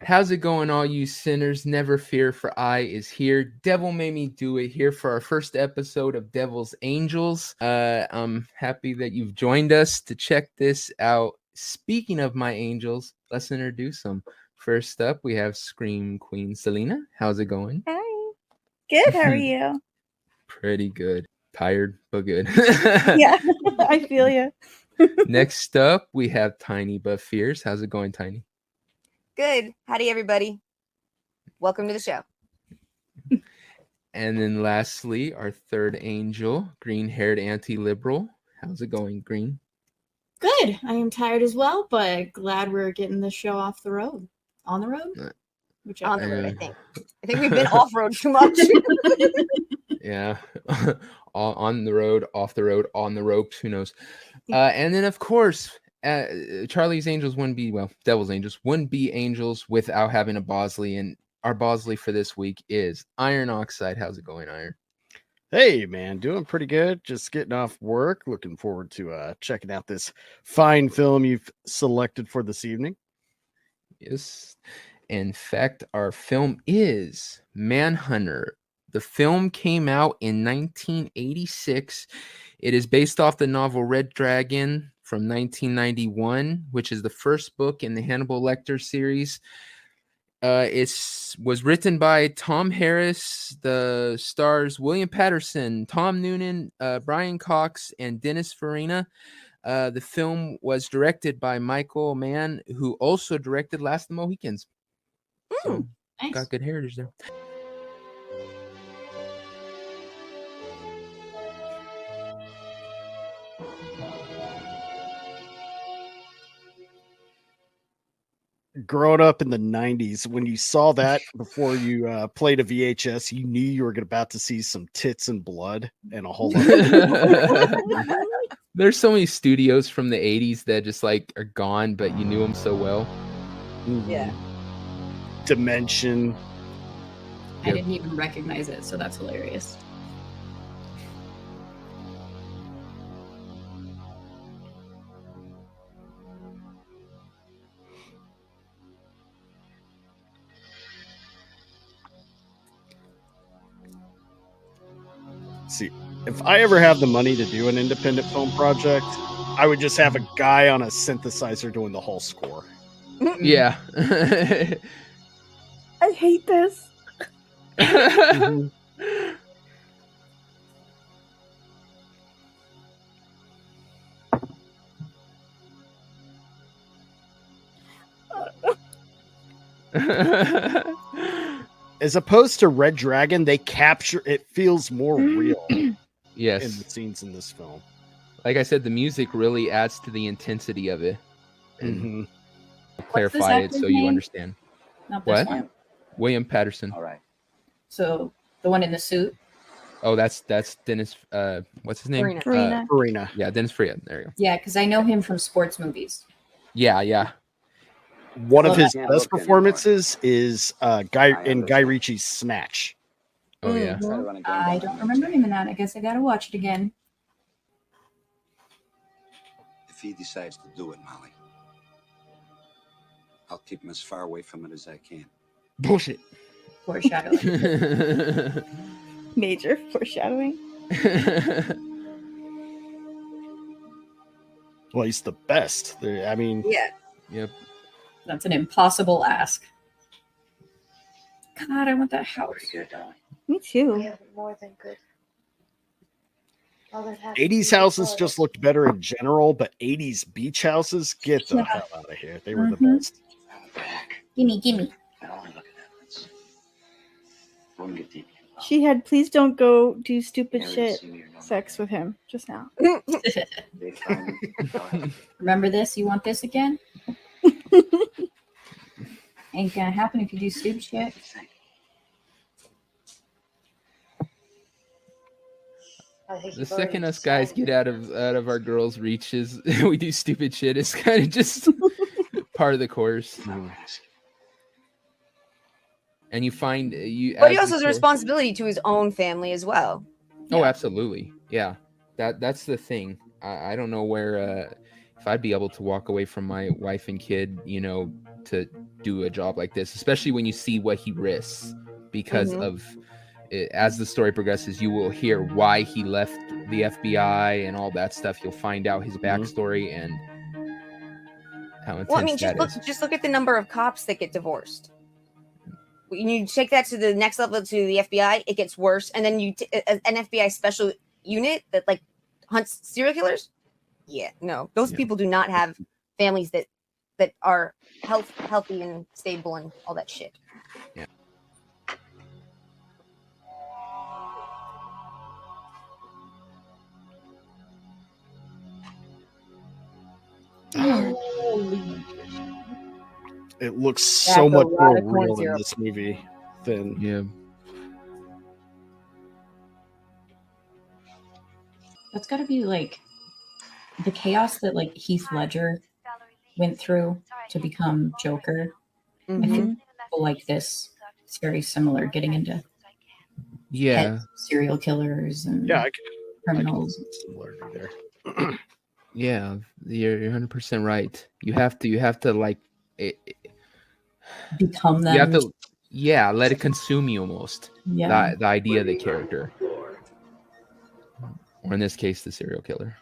How's it going, all you sinners? Never fear, for I is here. Devil made me do it here for our first episode of Devil's Angels. I'm happy that you've joined us to check this out. Speaking of my angels, let's introduce them. First up, we have Scream Queen Selena. How's it going? Hi. Good. How are you? Pretty good. Tired, but good. Yeah, I feel you. Next up, we have Tiny but Fierce. How's it going, Tiny? Good. Howdy, everybody. Welcome to the show. And then lastly, our third angel, green-haired anti-liberal. How's it going, Green? Good. I am tired as well, but glad we're getting the show off the road. On the road? On the road, I think. I think we've been off-road too much. Yeah. On the road, off the road, on the ropes. Who knows? And then, of course, Charlie's Angels wouldn't be, well, Devil's Angels wouldn't be angels without having a Bosley. And our Bosley for this week is Iron Oxide. How's it going, Iron? Hey, man, doing pretty good. Just getting off work. Looking forward to checking out this fine film you've selected for this evening. Yes. In fact, our film is Manhunter. The film came out in 1986. It is based off the novel Red Dragon from 1991, which is the first book in the Hannibal Lecter series. It was written by Tom Harris. The stars William Patterson, Tom Noonan, Brian Cox, and Dennis Farina. The film was directed by Michael Mann, who also directed Last of the Mohicans. So, nice. Got good heritage there. Growing up in the 90s, when you saw that before you played a VHS, you knew you were about to see some tits and blood and a whole lot. There's so many studios from the 80s that just like are gone, but you knew them so well. Yeah. Dimension. I didn't even recognize it, so that's hilarious. See, if I ever have the money to do an independent film project, I would just have a guy on a synthesizer doing the whole score. Yeah. I hate this. Mhm. As opposed to Red Dragon, they capture it feels more real in Yes. the scenes in this film. Like I said, the music really adds to the intensity of it. And Mhm. clarify it actor's so you name? understand. Not this What? one. William Patterson. All right. So the one in the suit. Oh, that's Dennis. What's his name? Farina. Farina. Farina. Yeah, Dennis Farina. There you go. Yeah, because I know him from sports movies. Yeah. One of Well, his can't best look anymore. performances is Guy Ritchie's Snatch. Oh yeah. Try to run a game I down don't next remember week. him in that. I guess I gotta watch it again. If he decides to do it, Molly, I'll keep him as far away from it as I can. Bullshit. Foreshadowing. Major foreshadowing. Well, he's the best. I mean, Yeah. Yep. That's an impossible ask. God, I want that house. Pretty good, darling. Me too. Yeah, more than good. All that happened 80s houses just looked better in general, but 80s beach houses, get the Yeah. hell out of here. They were the Mhm. best. I'm back. Gimme. I only look at evidence. Won't get deep. She had please don't go do stupid Married, shit see me or no. sex with him just now. They find me, I'll have to- Remember this? You want this again? Ain't gonna happen if you do stupid shit. What do you think? I think The you've second already us guys decided. get out of our girls' reaches, we do stupid shit. It's kind of just part of the course. I'm gonna ask you. And you find you. But he as also you has a kill- responsibility to his own family as well. Oh, absolutely. Yeah. That's the thing. I don't know where if I'd be able to walk away from my wife and kid, to do a job like this, especially when you see what he risks because of it. As the story progresses, you will hear why he left the FBI and all that stuff. You'll find out his backstory and how intense Well, I mean, that just look at the number of cops that get divorced. When you take that to the next level to the FBI, it gets worse. And then an FBI special unit that like hunts serial killers. Yeah, no, those people do not have families that are healthy and stable and all that shit. Yeah. It looks so much more real in this movie than That's got to be like the chaos that like Heath Ledger went through to become Joker. I think people like this, it's very similar, getting into serial killers and criminals. There. Yeah, you're 100% right. You have to like become them. You have to, let it consume you almost. Yeah, the idea of the character, or in this case, the serial killer.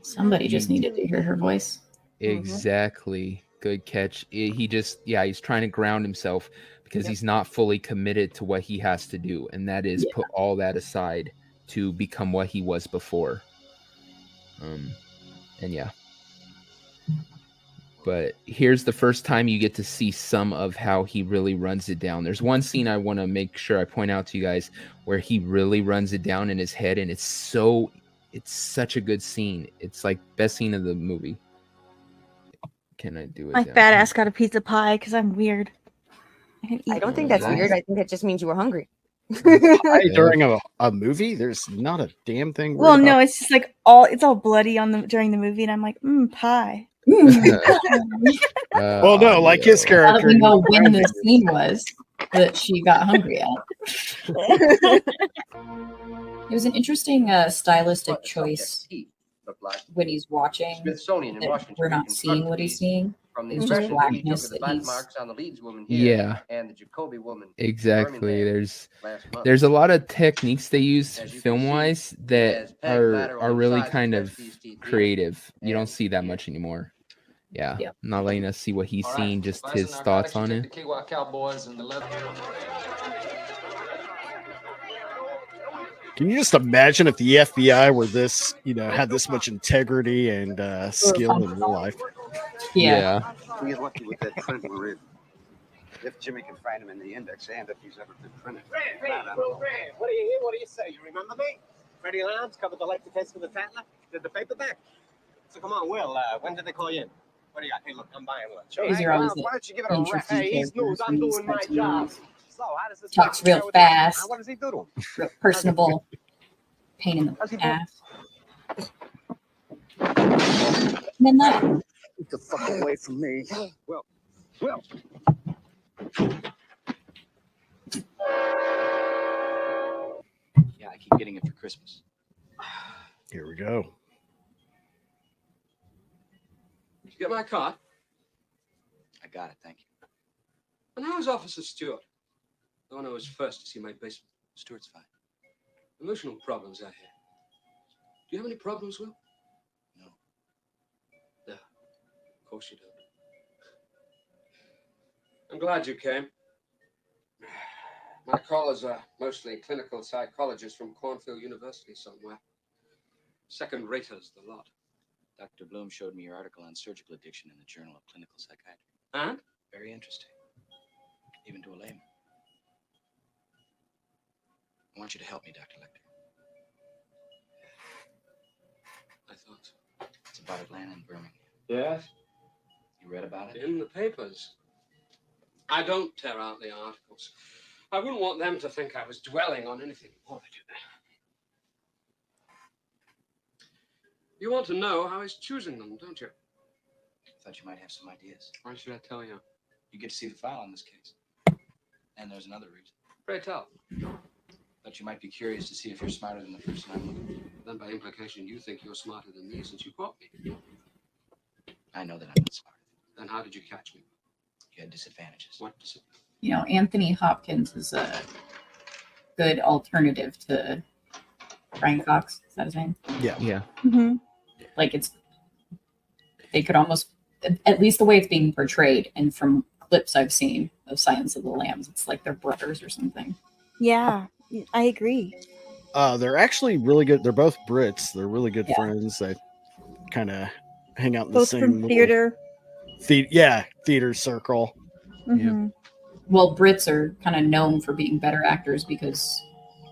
Somebody just needed to hear her voice. Exactly. Good catch. He just, he's trying to ground himself because he's not fully committed to what he has to do, and that is put all that aside to become what he was before. But here's the first time you get to see some of how he really runs it down. There's one scene I want to make sure I point out to you guys where he really runs it down in his head, and it's such a good scene. It's like best scene of the movie. Can I do it? My fat ass got a pizza pie because I'm weird. I don't think that's weird. I think that just means you were hungry. During a movie, there's not a damn thing. Well, no, it's just like it's all bloody during the movie, and I'm like, pie. Well, no, like his character. I don't know when the scene was that she got hungry at. It was an interesting stylistic choice when he's watching. That we're not seeing what he's seeing. It's just blackness that he's. And the Jacoby woman. Exactly. There's a lot of techniques they use film-wise that are really kind of creative. You don't see that much anymore. Not letting us see what he's seeing, just his thoughts on it. Can you just imagine if the FBI were this, had this much integrity and skill in real life? Yeah. We get lucky with that print we're in. If Jimmy can find him in the index and if he's ever been printed. Fran, what do you hear? What do you say? You remember me? Freddie Lowndes covered the life defense for the Tatler. Did the paperback. So come on, Will. When did they call you in? What do you got? Hey, look, I'm buying lunch. These are always Why don't you give it a rest? Hey, he's news. I'm doing my job. So how does this talks real fast. What does he do to him? Real personable. Pain in the ass. And then that. Get the fuck away from me. Well. Yeah, I keep getting it for Christmas. Here we go. Did you get my card? I got it, thank you. And how is Officer Stewart? The one who was first to see my basement. Stewart's fine. Emotional problems, I hear. Do you have any problems, Will? No. No, of course you don't. I'm glad you came. My callers are mostly clinical psychologists from Cornfield University somewhere. Second raters, the lot. Dr. Bloom showed me your article on surgical addiction in the Journal of Clinical Psychiatry. And? Very interesting. Even to a layman. I want you to help me, Dr. Lecter. I thought so. It's about Atlanta and Birmingham. Yes? You read about it? In the papers. I don't tear out the articles. I wouldn't want them to think I was dwelling on anything morbid. You want to know how he's choosing them, don't you? I thought you might have some ideas. Why should I tell you? You get to see the file on this case. And there's another reason. Pray tell. Thought you might be curious to see if you're smarter than the person I'm looking for. Then by implication, you think you're smarter than me since you caught me. I know that I'm not smart. Then how did you catch me? You had disadvantages. What disadvantage? You know, Anthony Hopkins is a good alternative to Brian Cox. Is that his name? Yeah. Mm-hmm. Like they could almost, at least the way it's being portrayed, and from clips I've seen of Silence of the Lambs, it's like they're brothers or something. Yeah, I agree. They're actually really good. They're both Brits. They're really good Yeah. friends. They kind of hang out in the Both same from little theater. theater circle. Mm-hmm. Well, Brits are kind of known for being better actors because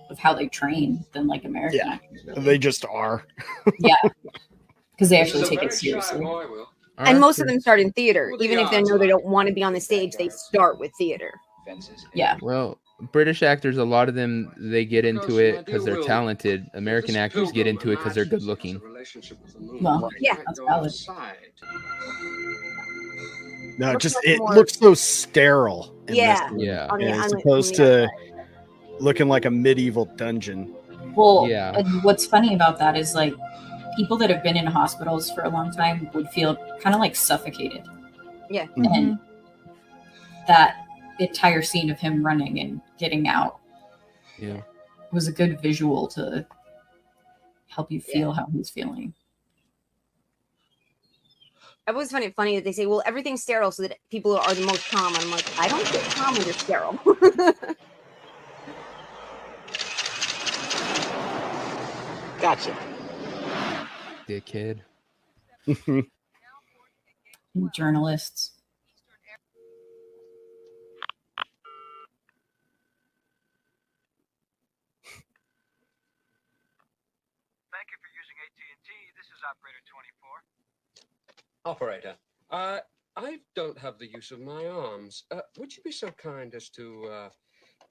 of how they train than like American actors. Really. They just are. Yeah, because they This actually is a take it very shy seriously. boy, Will. And most of them start in theater, What are the even if they odds, know they Mike? don't want to be on the stage. They start with theater. Fences. Yeah. Well, British actors, a lot of them, they get into it because they're talented. American This actors get pilgrim into it because they're good imagines looking. he has a relationship with the moon. Well, He yeah, might that's go valid. outside. No, Looks just like it more- looks so sterile. In Yeah. this movie, Yeah. On the- as on the- opposed on the to outside. looking like a medieval dungeon. Well, Yeah. and what's funny about that is like people that have been in hospitals for a long time would feel kind of like suffocated. Yeah. And that entire scene of him running and getting out Yeah. was a good visual to help you feel how he's feeling. I always find it funny that they say, "Well, everything's sterile, so that people are the most calm." I'm like, I don't get calm when you're sterile. Gotcha. Dickhead. Journalists. Thank you for using AT&T. This is operator 24. Operator, I don't have the use of my arms. Would you be so kind as to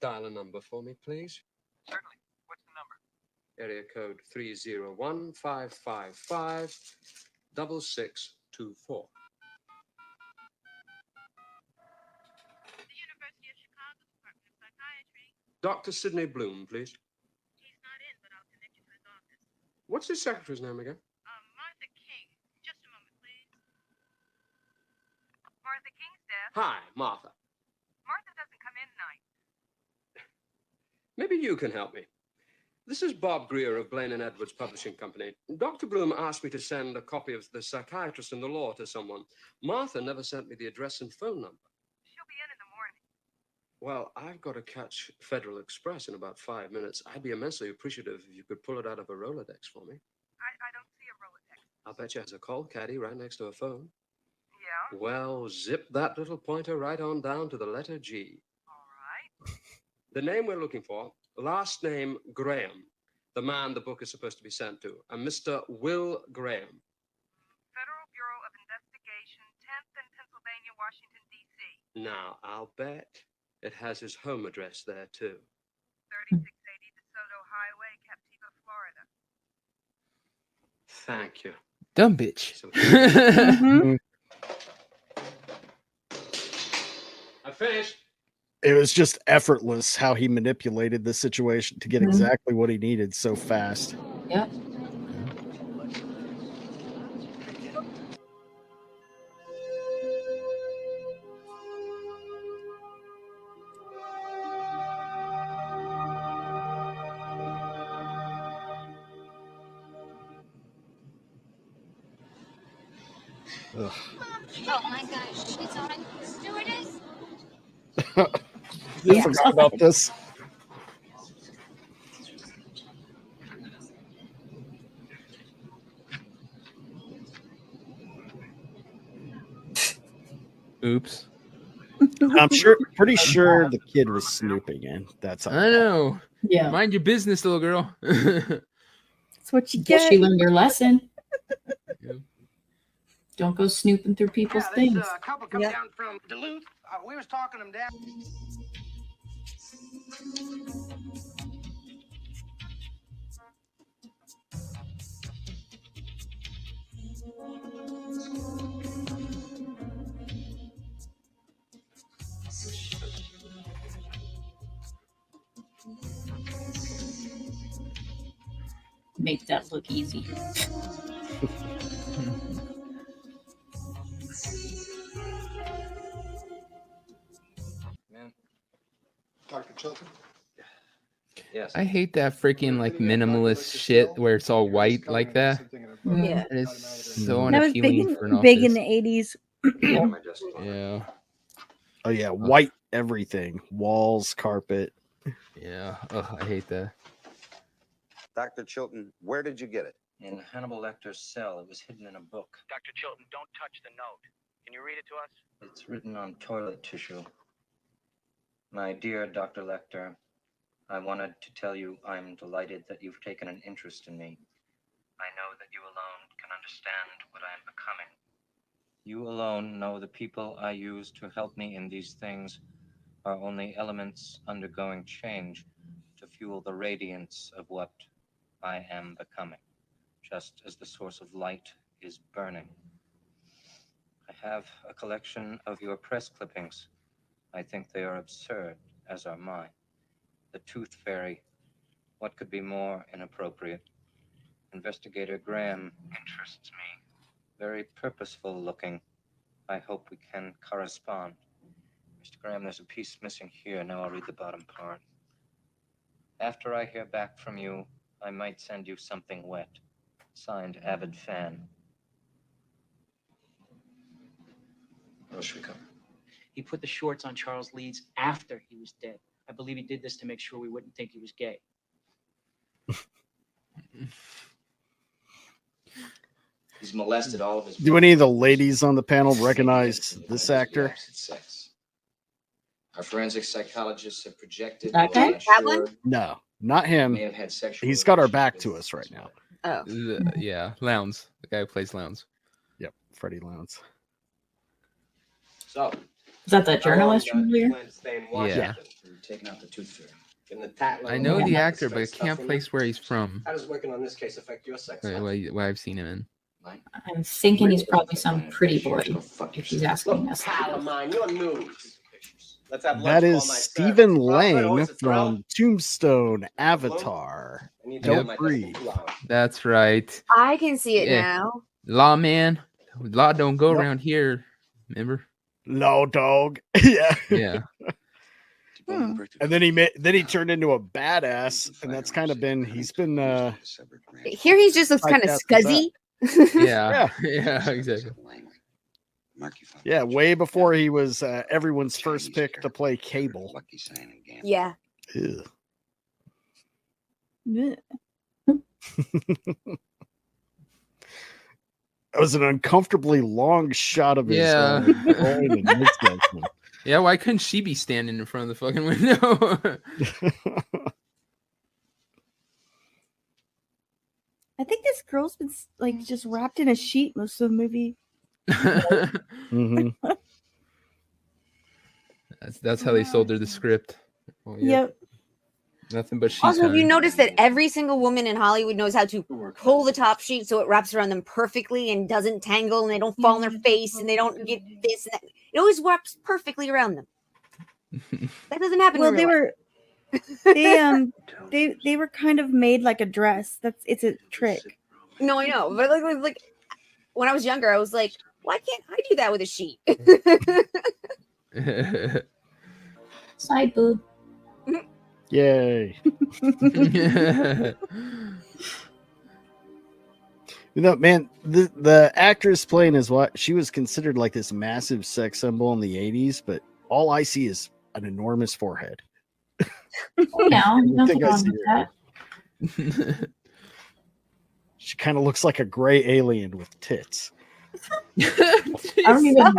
dial a number for me, please? Certainly. What's the number? Area code 301-555-6624. The University of Chicago Department of Psychiatry. Dr. Sidney Bloom, please. He's not in, but I'll connect you to his office. What's his secretary's name again? Martha King. Just a moment, please. Martha King's desk. Hi, Martha. Martha doesn't come in tonight. Maybe you can help me. This is Bob Greer of Blaine & Edwards Publishing Company. Dr. Bloom asked me to send a copy of The Psychiatrist and the Law to someone. Martha never sent me the address and phone number. She'll be in the morning. Well, I've got to catch Federal Express in about 5 minutes. I'd be immensely appreciative if you could pull it out of a Rolodex for me. I don't see a Rolodex. I'll bet you has a call caddy right next to a phone. Yeah? Well, zip that little pointer right on down to the letter G. All right. The name we're looking for, last name Graham, the man the book is supposed to be sent to, a Mr. Will Graham. Federal Bureau of Investigation, 10th and Pennsylvania, Washington, D.C. Now, I'll bet it has his home address there, too. 3680 DeSoto Highway, Captiva, Florida. Thank you. Dumb bitch. So- Mm-hmm. I finished. It was just effortless how he manipulated the situation to get exactly what he needed so fast. Yep. Ugh. Oh my gosh, she's on stewardess. I forgot about this. Oops. I'm pretty sure the kid was snooping in. That's I know. Yeah. Mind your business, little girl. That's what you Guess get. she learned her lesson. Yep. Don't go snooping through people's Yeah, things. this couple come down from Duluth. We was talking them down. Make that look easy. Dr. Chilton? Yes. I hate that freaking like minimalist shit where it's all white like that. Yeah. It is so That was big unappealing for an big in office. the 80s. Yeah. Oh yeah, white everything, walls, carpet. Yeah. Oh, I hate that. Dr. Chilton, where did you get it? In Hannibal Lecter's cell. It was hidden in a book. Dr. Chilton, don't touch the note. Can you read it to us? It's written on toilet tissue. My dear Dr. Lecter, I wanted to tell you I'm delighted that you've taken an interest in me. I know that you alone can understand what I am becoming. You alone know the people I use to help me in these things are only elements undergoing change to fuel the radiance of what I am becoming, just as the source of light is burning. I have a collection of your press clippings. I think they are absurd, as are mine. The Tooth Fairy. What could be more inappropriate? Investigator Graham interests me. Very purposeful looking. I hope we can correspond. Mr. Graham, there's a piece missing here. Now I'll read the bottom part. After I hear back from you, I might send you something wet. Signed, Avid Fan. Where should we come? He put the shorts on Charles Leeds after he was dead. I believe he did this to make sure we wouldn't think he was gay. He's molested all of his. Do any of the ladies on the panel recognize this actor? Sex. Our forensic psychologists have projected. That guy? That one? No, not him. May have had sexual He's got our back to us right now. Oh. Yeah, Lowndes. The guy who plays Lowndes. Yep, Freddie Lowndes. So, Is that that journalist from earlier? Yeah. Taking out the Tooth Fairy. I know the actor, but I can't place where he's from. How does working on this case affect your sex life? What I've seen him in. I'm thinking he's probably some pretty boy if he's asking us. Pal of mine, you're news. Let's have lunch That for is all my Stephen servants. Well, Lang it's a thrill. from Tombstone, Avatar. I need to know Don't my breathe. best 2 hours. That's right. I can see it Yeah. now. Lawman. Law don't go Yep. around here. Remember? Law dog. Yeah. Yeah. And then he turned into a badass, and that's kind of been he's been Here he just looks kind of scuzzy. Yeah. Yeah, exactly. yeah, way before he was everyone's first pick to play Cable. Yeah. Ew. Blech. That was an uncomfortably long shot of his Yeah. groin and midsection. Yeah, why couldn't she be standing in front of the fucking window? I think this girl's been like just wrapped in a sheet most of the movie. Mhm. That's how they sold her the script. Well, yeah. Yep. Nothing but sheet Also, have you time. noticed that every single woman in Hollywood knows how to pull the top sheet so it wraps around them perfectly and doesn't tangle and they don't fall on their face and they don't get this and that. It always wraps perfectly around them. That doesn't happen. Well, in they real were they were kind of made like a dress. It's a trick. life. No, I know, but like when I was younger, I was like, why can't I do that with a sheet? Side boob. Yay. You know, man, the actress playing his wife, she was considered like this massive sex symbol in the 80s, but all I see is an enormous forehead. Now, nothing think I wrong see with that. She kind of looks like a gray alien with tits. I don't even.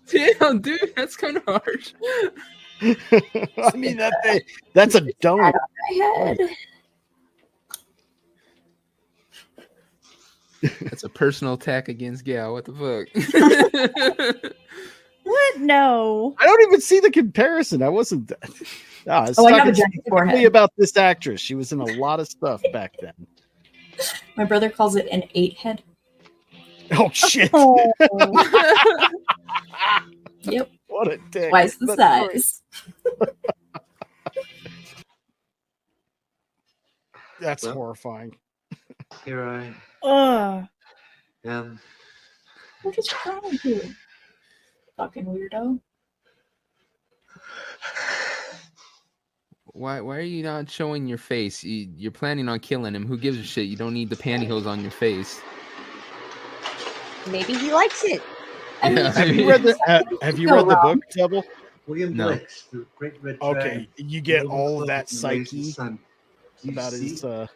Damn, dude, that's kind of harsh. I mean, that's a donut. My head. That's a personal attack against Gal. What the fuck? What? No. I don't even see the comparison. I wasn't. I was Oh, I have a talking giant specifically forehead. about this actress. She was in a lot of stuff back then. My brother calls it an 8 head. Oh shit! Oh. Yep. What a dick. Twice the That's great. size. That's Well. horrifying. Here I Ugh. am. What is wrong with you? Fucking weirdo. Why are you not showing your face? You're planning on killing him. Who gives a shit? You don't need the pantyhose on your face. Maybe he likes it. Yeah, Have you read the book, Double? William No. Blake's The Great Red Okay, Dragon. you get Noble all of cloak that and raised the psyche sun. Do you about see? his God.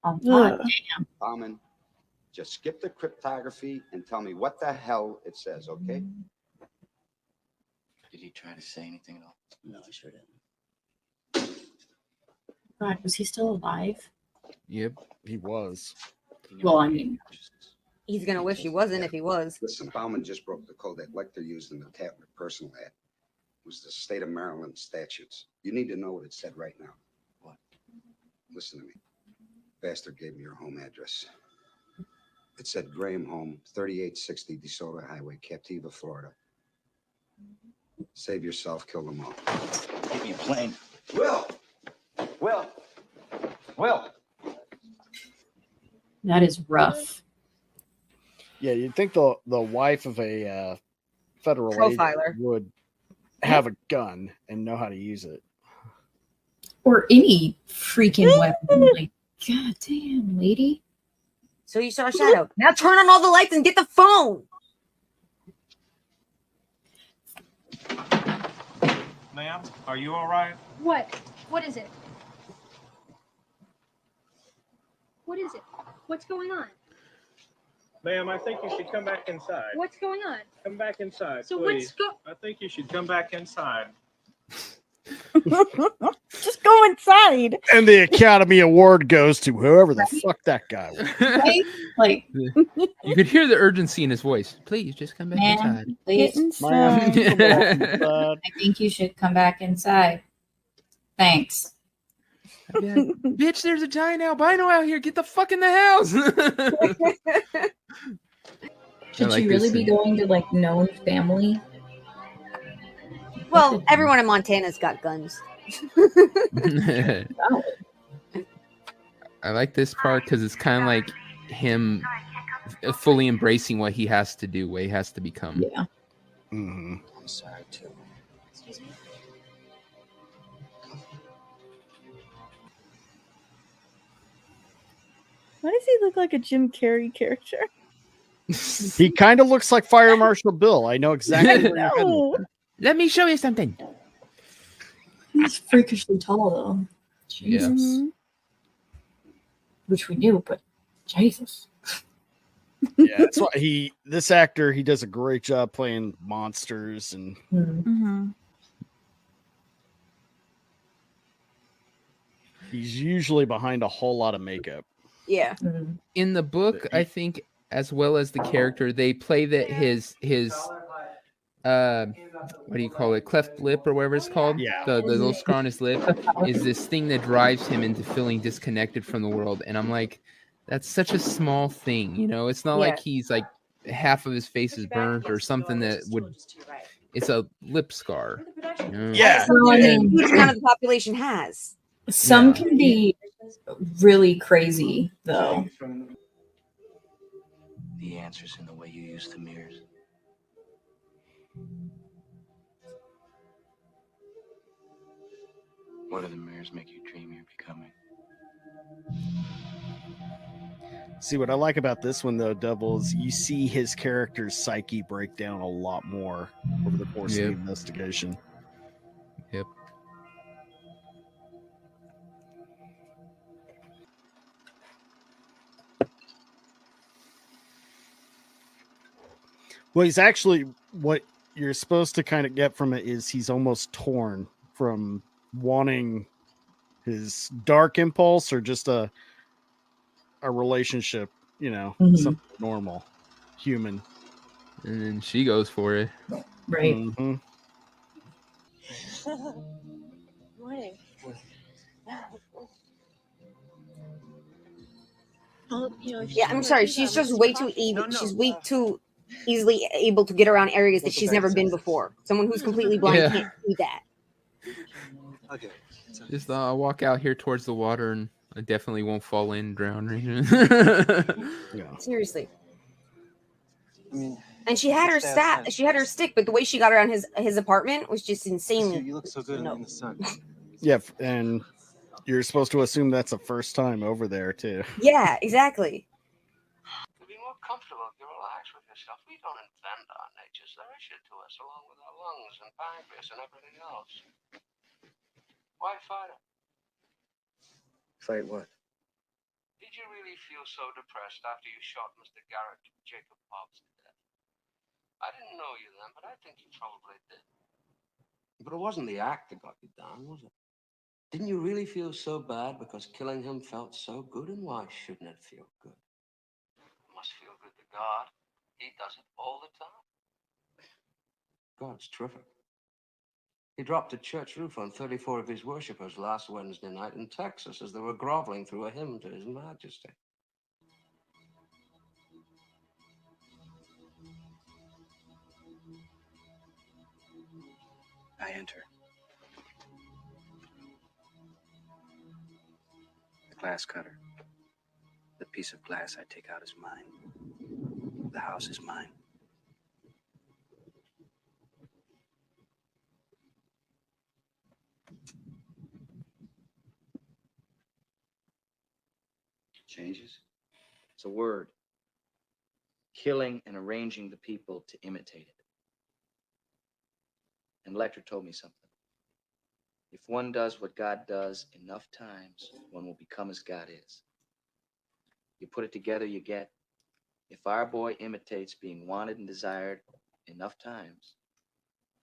Oh, Ugh. damn. Bauman, just skip the cryptography and tell me what the hell it says, okay? Did he try to say anything at all? No, I sure didn't. God, was he still alive? Yep. He was. Well, I mean, He's gonna wish he wasn't if he was. Listen, Bauman just broke the code that Lecter used in the Tatler personal ad. It was the state of Maryland statutes. You need to know what it said right now. What? Listen to me. Bastard gave me your home address. It said Graham Home, 3860 DeSoto Highway, Captiva, Florida. Save yourself, kill them all. Give me a plane. Will! that is rough. Yeah, you'd think the wife of a federal agent Profiler. would have a gun and know how to use it. Or any freaking weapon. Like, god damn, lady. So you saw a shadow. Now turn on all the lights and get the phone. Ma'am, are you all right? What? What is it? What is it? What's going on? Ma'am, I think you should come back inside. What's going on? Come back inside, So please. what's I think you should come back inside. Just go inside. And the Academy Award goes to whoever the fuck that guy was. Right? Like, You could hear the urgency in his voice. Please just come back man, inside. Get please. inside. I think you should come back inside. Thanks. I'd be like, bitch, there's a giant albino out here. Get the fuck in the house. Should like she really this be scene. going to like known family? Well, everyone in Montana's got guns. I like this part because it's kind of like him fully embracing what he has to do, what he has to become. Yeah. Mm-hmm. I'm sorry, too. Excuse me? Why does he look like a Jim Carrey character? He kind of looks like Fire Marshal Bill. I know exactly where you're heading. No. Let me show you something. He's freakishly tall though. Jesus. Mhm. Which we knew, but Jesus. Yeah, that's why this actor, he does a great job playing monsters, and Mhm. he's usually behind a whole lot of makeup. Yeah. In the book, I think, as well as the character, they play that his what do you call it, cleft lip or whatever it's called, Yeah. the little scar on his lip is this thing that drives him into feeling disconnected from the world. And I'm like, that's such a small thing, you know. It's not like he's like half of his face is burnt or something that would, it's a lip scar, you know? Yeah. Something that a huge amount of the population has. Some can be really crazy though. The answer's in the way you use the mirrors. What do the mirrors make you dream you're becoming? See, what I like about this one, though, Double, is you see his character's psyche break down a lot more over the course of the investigation. Yep. Well, he's actually, what you're supposed to kind of get from it is he's almost torn from wanting his dark impulse or just a relationship, you know, something normal, human. And then she goes for it. Right. Mm-hmm. Morning. Yeah, I'm sorry. She's just way too evil. She's way too easily able to get around areas that she's never been before. Someone who's completely blind can't do that. Okay. Just walk out here towards the water, and I definitely won't fall in, drown. Yeah. Seriously. I mean, And she had her stay outside. she had her stick, but the way she got around his apartment was just insanely. You look so good in the sun. Yeah, and you're supposed to assume that's the first time over there too. Yeah, exactly. To be more comfortable, if you relax with yourself. We don't invent our natures. They're issued to us along with our lungs and pancreas and everything else. Why fight it? Fight what? Did you really feel so depressed after you shot Mr. Garrett Jacob Hobbs to death? I didn't know you then, but I think you probably did. But it wasn't the act that got you down, was it? Didn't you really feel so bad because killing him felt so good? And why shouldn't it feel good? It must feel good to God. He does it all the time. God's terrific. He dropped a church roof on 34 of his worshippers last Wednesday night in Texas as they were groveling through a hymn to His Majesty. I enter. The glass cutter. The piece of glass I take out is mine. The house is mine. Changes? It's a word. Killing and arranging the people to imitate it. And Lecter told me something. If one does what God does enough times, one will become as God is. You put it together, you get, if our boy imitates being wanted and desired enough times,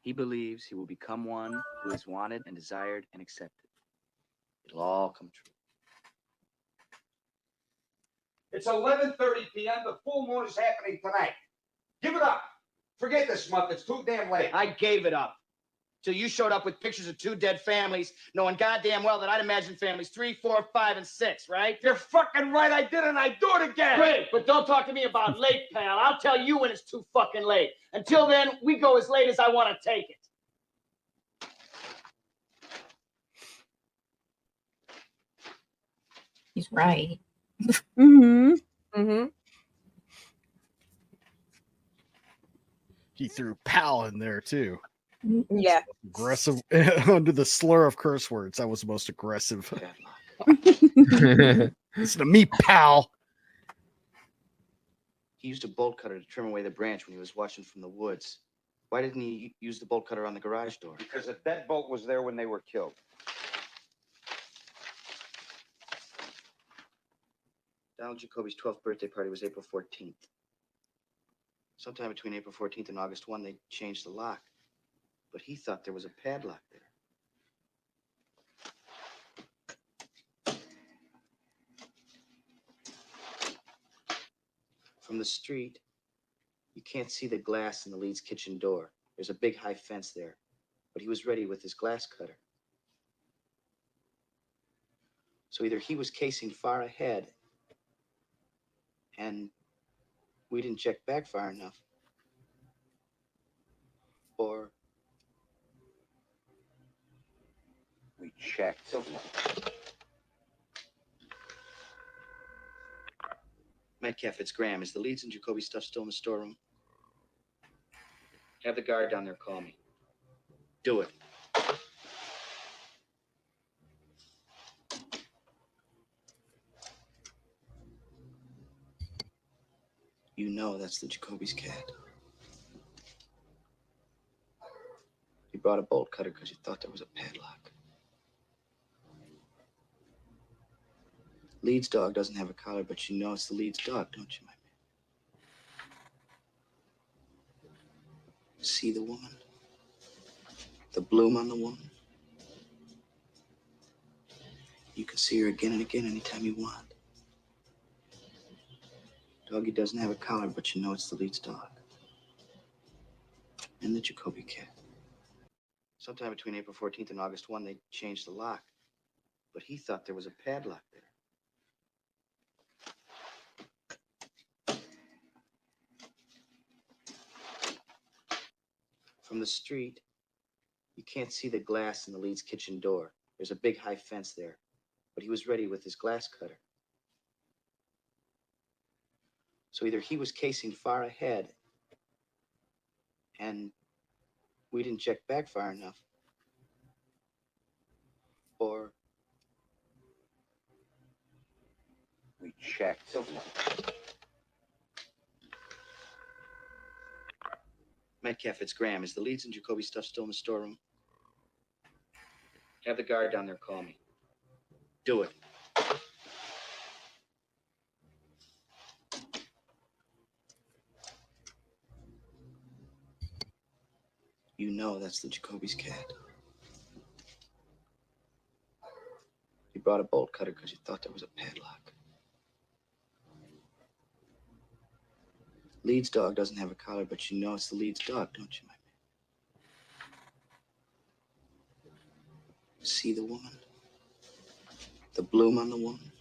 he believes he will become one who is wanted and desired and accepted. It'll all come true. It's 11:30 p.m. The full moon is happening tonight. Give it up. Forget this month. It's too damn late. I gave it up. Till you showed up with pictures of 2 dead families, knowing goddamn well that I'd imagine families 3, 4, 5, and 6, right? You're fucking right. I did, and I do it again. Great, but don't talk to me about late, pal. I'll tell you when it's too fucking late. Until then, we go as late as I want to take it. He's right. Mm-hmm. Mm-hmm. He threw "pal" in there too. Yeah. Aggressive under the slur of curse words. That was the most aggressive. Listen to me, pal. He used a bolt cutter to trim away the branch when he was watching from the woods. Why didn't he use the bolt cutter on the garage door? Because the deadbolt was there when they were killed. Donald Jacoby's 12th birthday party was April 14th. Sometime between April 14th and August 1, they changed the lock. But he thought there was a padlock there. From the street, you can't see the glass in the Leeds kitchen door. There's a big high fence there. But he was ready with his glass cutter. So either he was casing far ahead, and we didn't check back far enough, or We checked. Metcalf, it's Graham. Is the Leeds and Jacoby stuff still in the storeroom? Have the guard down there call me. Do it. You know that's the Jacoby's cat. You brought a bolt cutter because you thought there was a padlock. Leeds dog doesn't have a collar, but you know it's the Leeds dog, don't you, my man? See the woman? The bloom on the woman? You can see her again and again anytime you want. Doggy doesn't have a collar, but you know it's the Leeds dog. And the Jacoby cat. Sometime between April 14th and August 1, they changed the lock. But he thought there was a padlock there. From the street, you can't see the glass in the Leeds kitchen door. There's a big high fence there, but he was ready with his glass cutter. So either he was casing far ahead, and we didn't check back far enough, or We checked. Metcalf, it's Graham. Is the Leeds and Jacoby stuff still in the storeroom? Have the guard down there call me. Do it. You know that's the Jacoby's cat. You brought a bolt cutter because you thought there was a padlock. Leeds dog doesn't have a collar, but you know it's the Leeds dog, don't you, my man? See the woman? The bloom on the woman?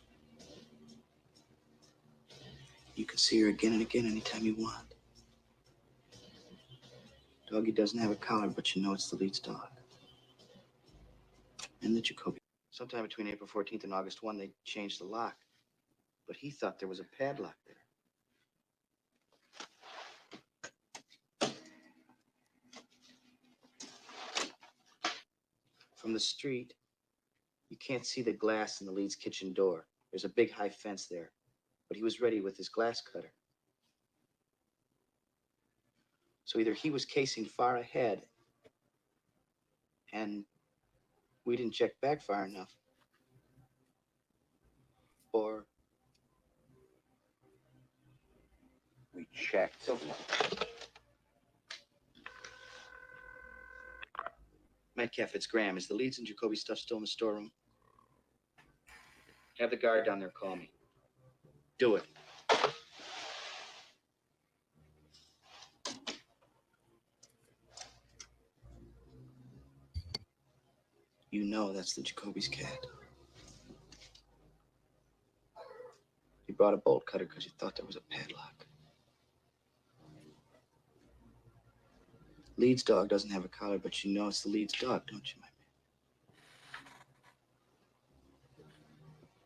You can see her again and again anytime you want. Doggy doesn't have a collar, but you know it's the Leeds dog. And the Jacoby. Sometime between April 14th and August 1, they changed the lock. But he thought there was a padlock there. From the street, you can't see the glass in the Leeds kitchen door. There's a big high fence there. But he was ready with his glass cutter. So either he was casing far ahead, and we didn't check back far enough, or We checked. Metcalf, it's Graham. Is the Leeds and Jacoby stuff still in the storeroom? Have the guard down there call me. Do it. You know that's the Jacoby's cat. You brought a bolt cutter because you thought there was a padlock. Leeds dog doesn't have a collar, but you know it's the Leeds dog, don't you, my man?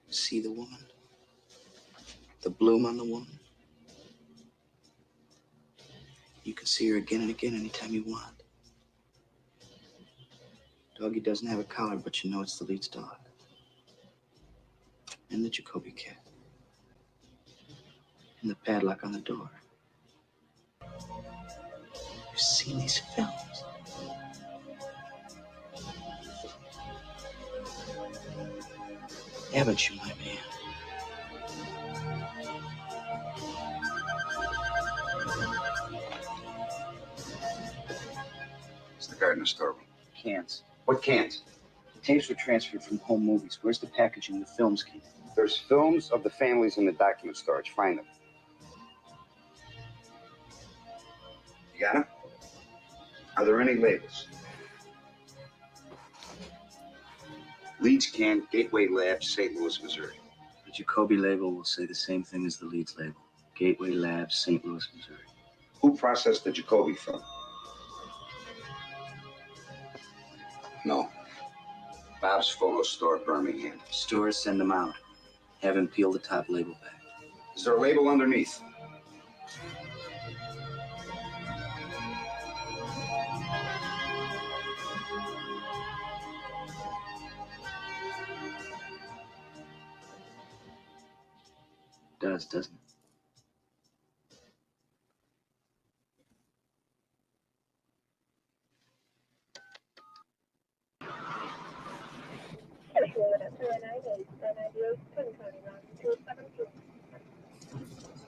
See the woman? The bloom on the woman? You can see her again and again anytime you want. Doggy doesn't have a collar, but you know it's the Leeds dog. And the Jacoby cat. And the padlock on the door. You've seen these films. Haven't you, my man? It's the guard in the storeroom. Cans. What cans? The tapes were transferred from home movies. Where's the packaging the films came in? There's films of the families in the document storage. Find them. You got them? Are there any labels? Leeds can, Gateway Labs, St. Louis, Missouri. The Jacoby label will say the same thing as the Leeds label. Gateway Labs, St. Louis, Missouri. Who processed the Jacoby film? No. Bob's Photo Store, Birmingham. Stores send them out. Have him peel the top label back. Is there a label underneath? Does, doesn't it?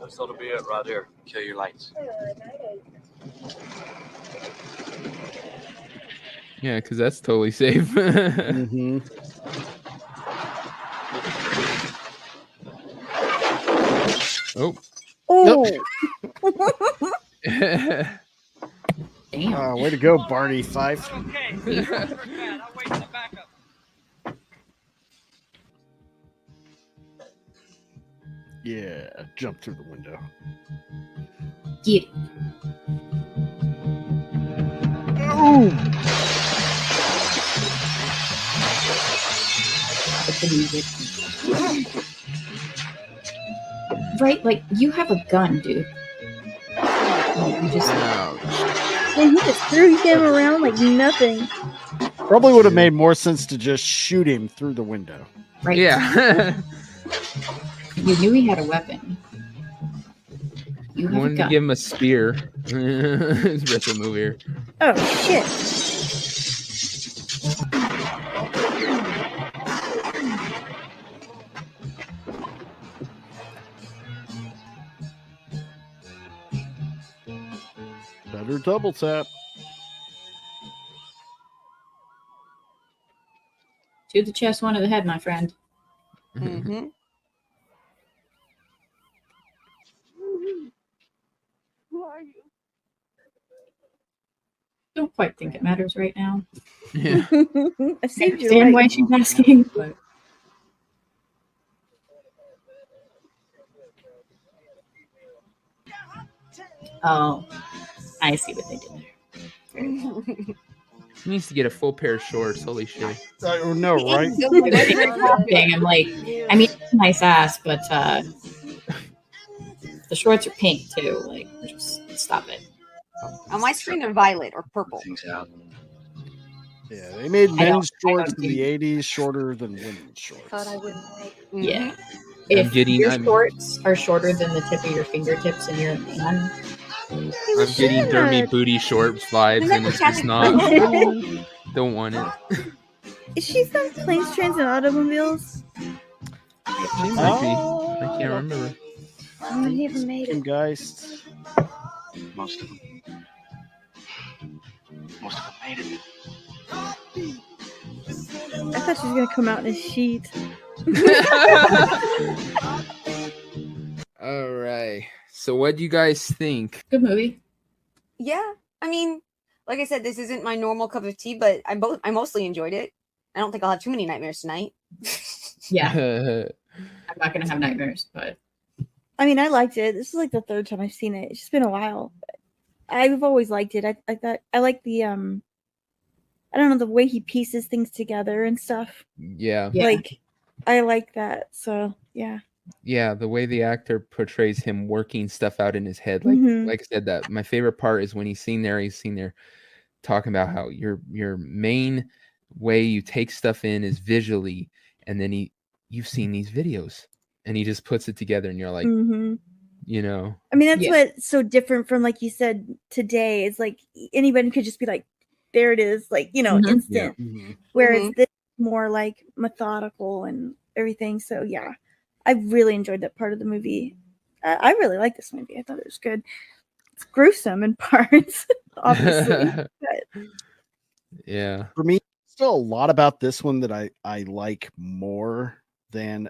That's ought to be it right here. Kill your lights. Yeah, because that's totally safe. Mm-hmm. Oh. Oh. Way to go, Barney Fife. Okay. I'll wait in the backup. Yeah, jump through the window. Get it. Oh! with the music. Right, like you have a gun, dude. You just And he just threw him around like nothing. Probably would have made more sense to just shoot him through the window. Right. Yeah. You knew he had a weapon. You have a wanted to gun. give him a spear. Let's rip him over here. Oh shit. Better double tap. To the chest, one to the head, my friend. Mm-hmm. Who are you? Don't quite think it matters right now. Yeah. I saved your understand why life. she's asking, but oh, I see what they did there. He needs to get a full pair of shorts. Holy shit. Oh no, right? I'm like, I mean, nice ass, but the shorts are pink too. Like, just stop it. On my screen, they're violet or purple. Yeah, they made men's I shorts don't in the 80s shorter than women's shorts. Thought I wouldn't make. Yeah. I'm If getting- your I'm- shorts are shorter than the tip of your fingertips and you're a man, I'm getting Dermy booty shorts vibes, and it's just not. Don't want it. Is she from Planes, Trains, and Automobiles? She might be. I can't remember. I never made it. Geist. Most of them. Most of them made it. I thought she was gonna come out in a sheet. All right. So, what do you guys think? good movie. Yeah, I mean, like I said, this isn't my normal cup of tea, but I mostly enjoyed it. I don't think I'll have too many nightmares tonight. Yeah, I'm not gonna have nightmares, but I mean, I liked it. This is like the third time I've seen it. It's just been a while. I've always liked it. I thought I like the I don't know, the way he pieces things together and stuff. Yeah. Like I like that. So yeah. Yeah, the way the actor portrays him working stuff out in his head, Mhm. like I said, that my favorite part is when he's seen there talking about how your main way you take stuff in is visually, and then you've seen these videos, and he just puts it together, and you're like, Mhm. you know, I mean, that's what's so different from, like you said, today. Is like anybody could just be like, there it is, like, you know, Mhm. instant. Mm-hmm. Whereas this is more like methodical and everything. So yeah, I really enjoyed that part of the movie. I really like this movie. I thought it was good. It's gruesome in parts, obviously. But yeah. For me, still a lot about this one that I like more than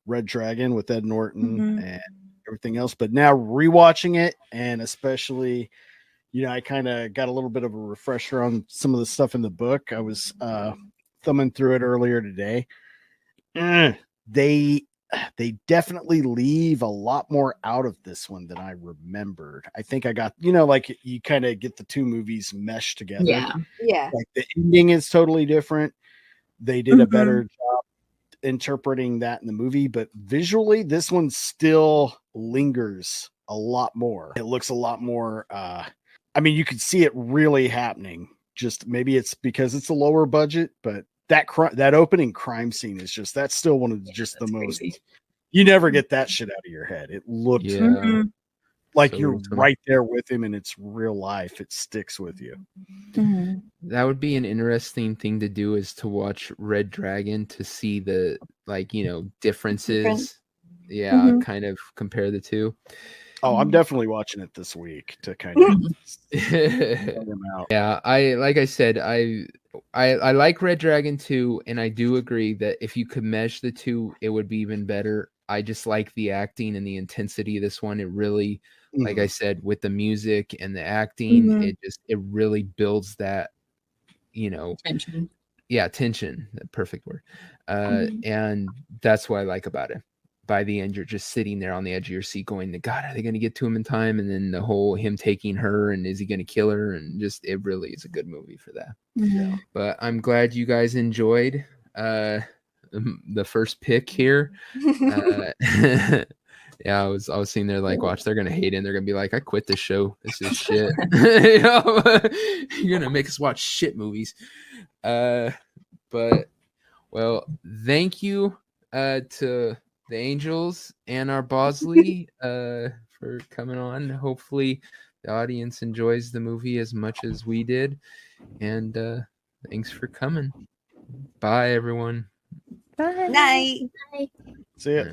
Red Dragon with Ed Norton Mhm. and everything else. But now rewatching it, and especially, I kind of got a little bit of a refresher on some of the stuff in the book. I was thumbing through it earlier today. They definitely leave a lot more out of this one than I remembered. I think I got, like you kind of get the two movies meshed together. yeah, Yeah. Like the ending is totally different. They did a better job interpreting that in the movie, but visually this one still lingers a lot more. It looks a lot more I mean, you could see it really happening. Just maybe it's because it's a lower budget, but that opening crime scene is that's still one of just the most crazy. You never get that shit out of your head. It looked Yeah. like So you're awesome. right there with him and it's real life. It sticks with you. mhm. That would be an interesting thing to do, is to watch Red Dragon to see the differences. Different. Yeah, Mhm. kind of compare the two. Oh, I'm definitely watching it this week to kind of them out. Yeah, like I said, I like Red Dragon 2, and I do agree that if you could mesh the two, it would be even better. I just like the acting and the intensity of this one. It really, like I said, with the music and the acting, Mhm. it really builds that, Tension. yeah, tension, the perfect word. And that's what I like about it. By the end, you're just sitting there on the edge of your seat going, God, are they going to get to him in time? And then the whole him taking her, and is he going to kill her? And just, it really is a good movie for that. Mhm. But I'm glad you guys enjoyed. the first pick here. Yeah, I was sitting there like, watch, they're gonna hate it. And they're gonna be like, I quit this show. This is shit. You know? You're gonna make us watch shit movies. But well, thank you to the Angels and our Bosley for coming on. Hopefully the audience enjoys the movie as much as we did. And thanks for coming. Bye, everyone. Bye. Night. Bye. See ya.